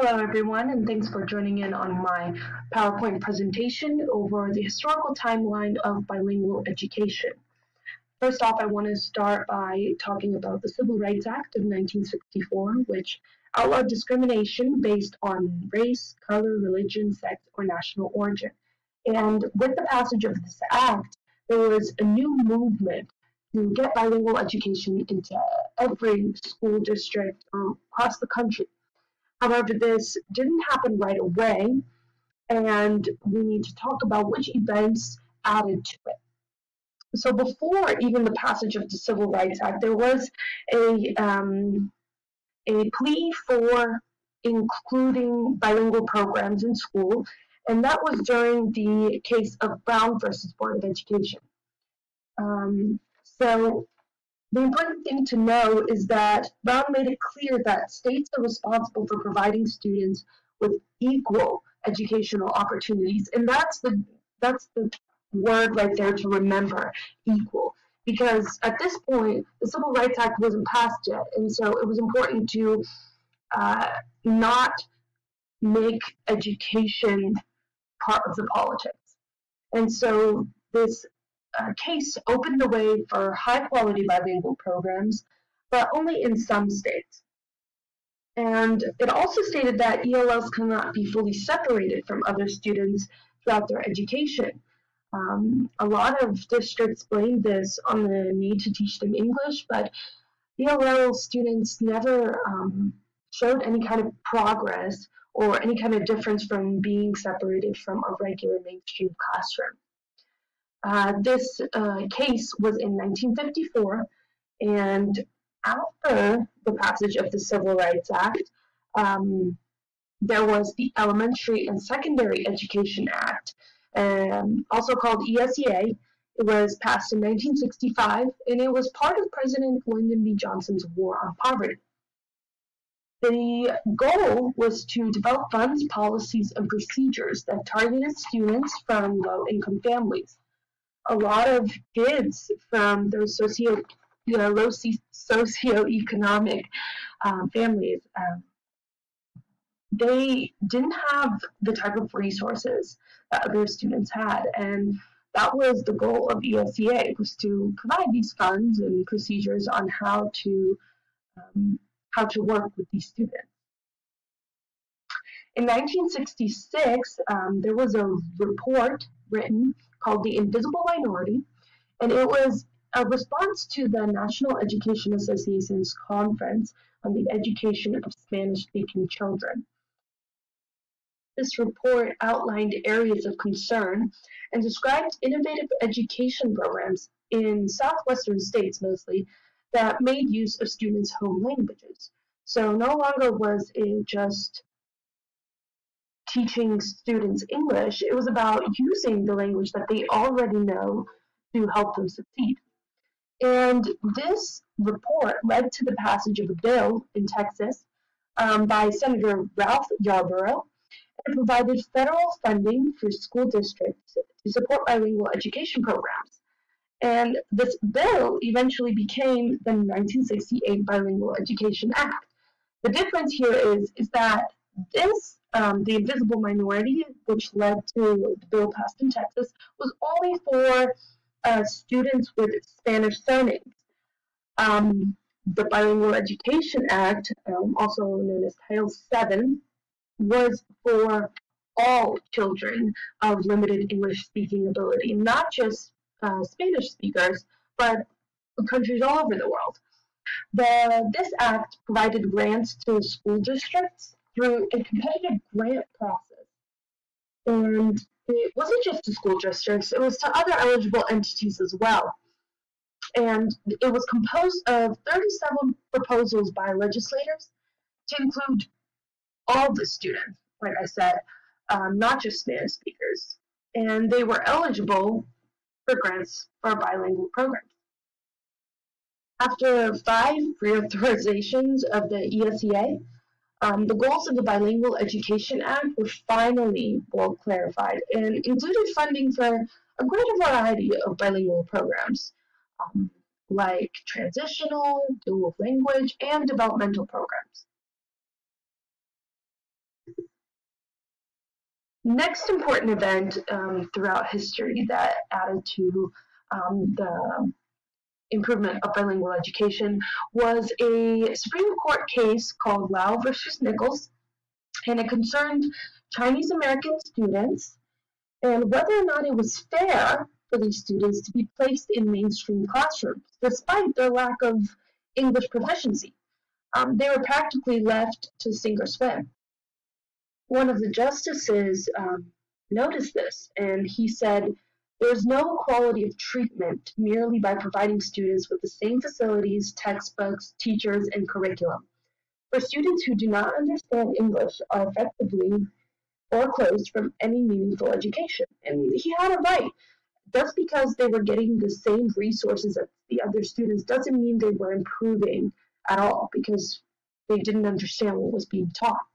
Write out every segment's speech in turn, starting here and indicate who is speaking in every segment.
Speaker 1: Hello, everyone, and thanks for joining in on my PowerPoint presentation over the historical timeline of bilingual education. First off, I want to start by talking about the Civil Rights Act of 1964, which outlawed discrimination based on race, color, religion, sex, or national origin. And with the passage of this act, there was a new movement to get bilingual education into every school district across the country. However, this didn't happen right away, and we need to talk about which events added to it. So, before even the passage of the Civil Rights Act, there was a plea for including bilingual programs in school, and that was during the case of Brown versus Board of Education. So, the important thing to know is that Brown made it clear that states are responsible for providing students with equal educational opportunities, and that's the word right there to remember: equal. Because at this point, the Civil Rights Act wasn't passed yet, and so it was important to not make education part of the politics. And so this case opened the way for high-quality bilingual programs, but only in some states. And it also stated that ELLs cannot be fully separated from other students throughout their education. A lot of districts blamed this on the need to teach them English, but ELL students never showed any kind of progress or any kind of difference from being separated from a regular mainstream classroom. This case was in 1954, and after the passage of the Civil Rights Act, there was the Elementary and Secondary Education Act, also called ESEA. It was passed in 1965, and it was part of President Lyndon B. Johnson's War on Poverty. The goal was to develop funds, policies, and procedures that targeted students from low-income families. A lot of kids from those low socioeconomic families, they didn't have the type of resources that other students had, and that was the goal of ESEA, was to provide these funds and procedures on how to work with these students. In 1966, there was a report written called The Invisible Minority, and it was a response to the National Education Association's conference on the education of Spanish-speaking children. This report outlined areas of concern and described innovative education programs in southwestern states mostly that made use of students' home languages. So no longer was it just teaching students English, it was about using the language that they already know to help them succeed. And this report led to the passage of a bill in Texas by Senator Ralph Yarborough, and provided federal funding for school districts to support bilingual education programs. And this bill eventually became the 1968 Bilingual Education Act. The difference here is that this, the invisible minority, which led to the bill passed in Texas, was only for students with Spanish surnames. The Bilingual Education Act, also known as Title VII, was for all children of limited English-speaking ability, not just Spanish speakers, but countries all over the world. This act provided grants to school districts through a competitive grant process. And it wasn't just to school districts, it was to other eligible entities as well. And it was composed of 37 proposals by legislators to include all the students, like I said, not just Spanish speakers. And they were eligible for grants for bilingual programs. After 5 reauthorizations of the ESEA, the goals of the Bilingual Education Act were finally well clarified and included funding for a greater variety of bilingual programs, like transitional, dual language, and developmental programs. Next important event throughout history that added to the improvement of bilingual education was a Supreme Court case called Lau versus Nichols, and it concerned Chinese American students and whether or not it was fair for these students to be placed in mainstream classrooms despite their lack of English proficiency. They were practically left to sink or swim. One of the justices noticed this, and he said, "There is no equality of treatment merely by providing students with the same facilities, textbooks, teachers, and curriculum. For students who do not understand English are effectively foreclosed from any meaningful education." And he had a right. Just because they were getting the same resources as the other students doesn't mean they were improving at all because they didn't understand what was being taught.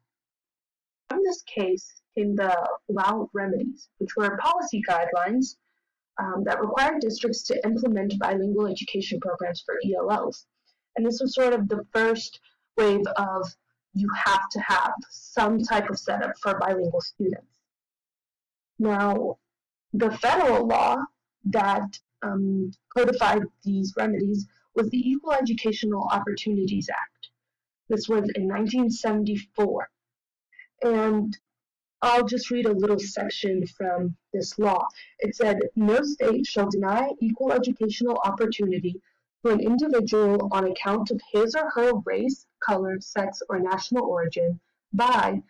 Speaker 1: From this case came the Lau remedies, which were policy guidelines that required districts to implement bilingual education programs for ELLs. And this was sort of the first wave of you have to have some type of setup for bilingual students. Now, the federal law that codified these remedies was the Equal Educational Opportunities Act. This was in 1974. And I'll just read a little section from this law. It said, "No state shall deny equal educational opportunity to an individual on account of his or her race, color, sex, or national origin by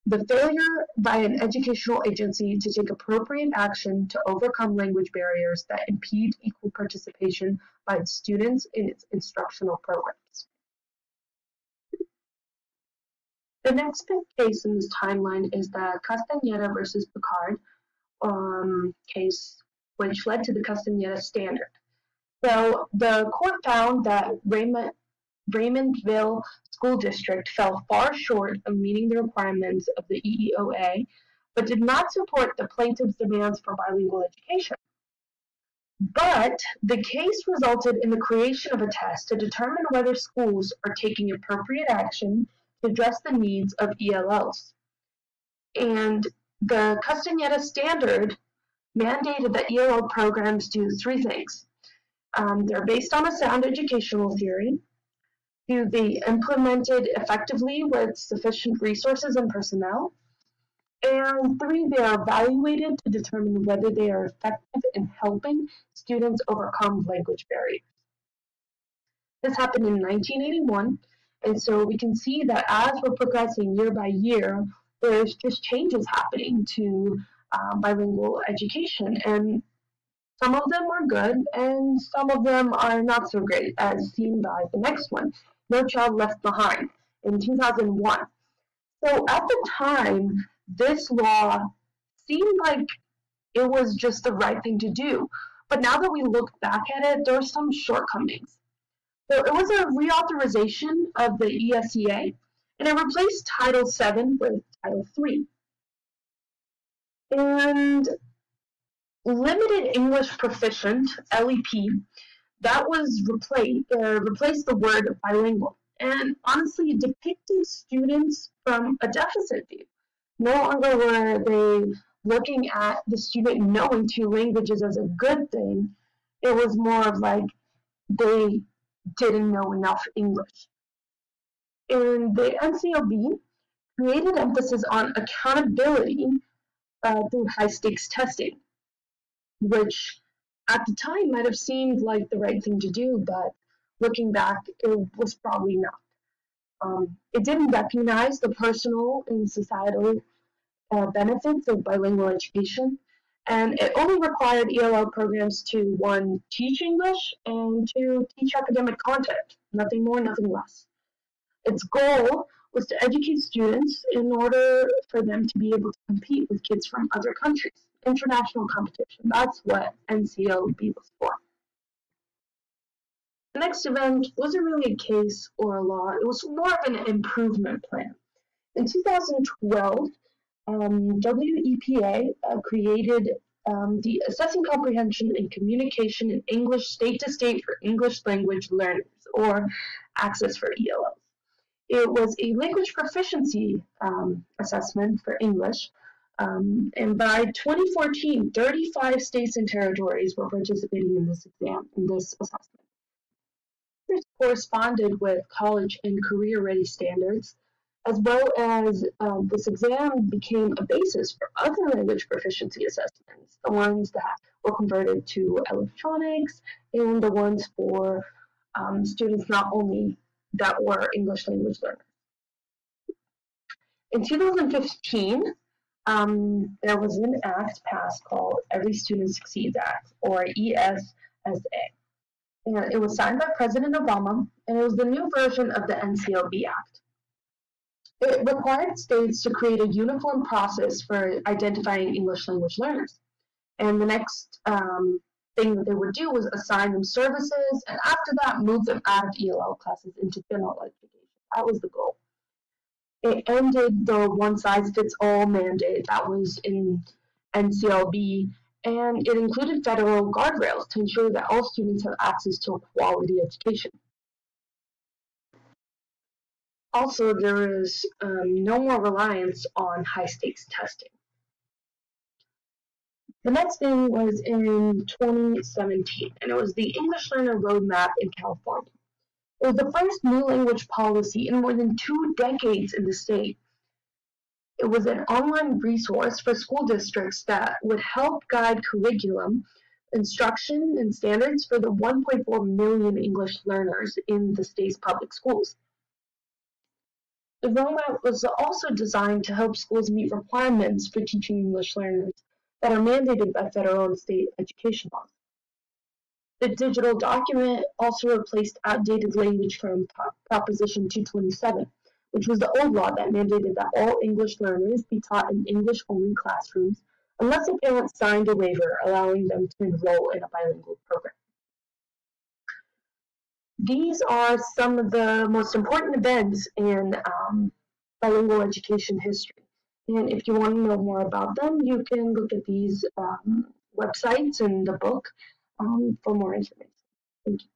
Speaker 1: the failure by an educational agency to take appropriate action to overcome language barriers that impede equal participation by students in its instructional programs." The next big case in this timeline is the Castañeda versus Picard case, which led to the Castañeda standard. So the court found that Raymondville School District fell far short of meeting the requirements of the EEOA, but did not support the plaintiff's demands for bilingual education. But the case resulted in the creation of a test to determine whether schools are taking appropriate action to address the needs of ELLs. And the Castañeda standard mandated that ELL programs do three things. They're based on a sound educational theory, to be implemented effectively with sufficient resources and personnel, and three, they are evaluated to determine whether they are effective in helping students overcome language barriers. This happened in 1981, and so we can see that as we're progressing year by year, there's just changes happening to bilingual education, and some of them are good, and some of them are not so great, as seen by the next one, No Child Left Behind, in 2001. So at the time, this law seemed like it was just the right thing to do. But now that we look back at it, there are some shortcomings. So it was a reauthorization of the ESEA, and it replaced Title VII with Title III. And limited English proficient, LEP, that was replaced the word bilingual. And honestly, it depicted students from a deficit view. No longer were they looking at the student knowing two languages as a good thing. It was more of like they didn't know enough English. And the NCOB created emphasis on accountability through high-stakes testing, which at the time might have seemed like the right thing to do, but looking back, it was probably not. It didn't recognize the personal and societal benefits of bilingual education, and it only required ELL programs to, one, teach English, and two, teach academic content. Nothing more, nothing less. Its goal was to educate students in order for them to be able to compete with kids from other countries. International competition. That's what NCLB was for. The next event wasn't really a case or a law. It was more of an improvement plan. In 2012, WEPA created the Assessing Comprehension and Communication in English State-to-State for English Language Learners, or Access for ELLs. It was a language proficiency assessment for English And by 2014, 35 states and territories were participating in this exam, in this assessment. This corresponded with college and career-ready standards, as well as this exam became a basis for other language proficiency assessments, the ones that were converted to electronics and the ones for students not only that were English language learners. In 2015, there was an act passed called Every Student Succeeds Act, or ESSA. And it was signed by President Obama, and it was the new version of the NCLB Act. It required states to create a uniform process for identifying English language learners. And the next thing that they would do was assign them services, and after that, move them out of ELL classes into general education. That was the goal. It ended the one-size-fits-all mandate that was in NCLB, and it included federal guardrails to ensure that all students have access to a quality education. Also, there is no more reliance on high-stakes testing. The next thing was in 2017, and it was the English Learner Roadmap in California. It was the first new language policy in more than 2 decades in the state. It was an online resource for school districts that would help guide curriculum, instruction, and standards for the 1.4 million English learners in the state's public schools. The roadmap was also designed to help schools meet requirements for teaching English learners that are mandated by federal and state education laws. The digital document also replaced outdated language from Proposition 227, which was the old law that mandated that all English learners be taught in English-only classrooms unless a parent signed a waiver allowing them to enroll in a bilingual program. These are some of the most important events in bilingual education history. And if you want to know more about them, you can look at these websites and the book for more information. Thank you.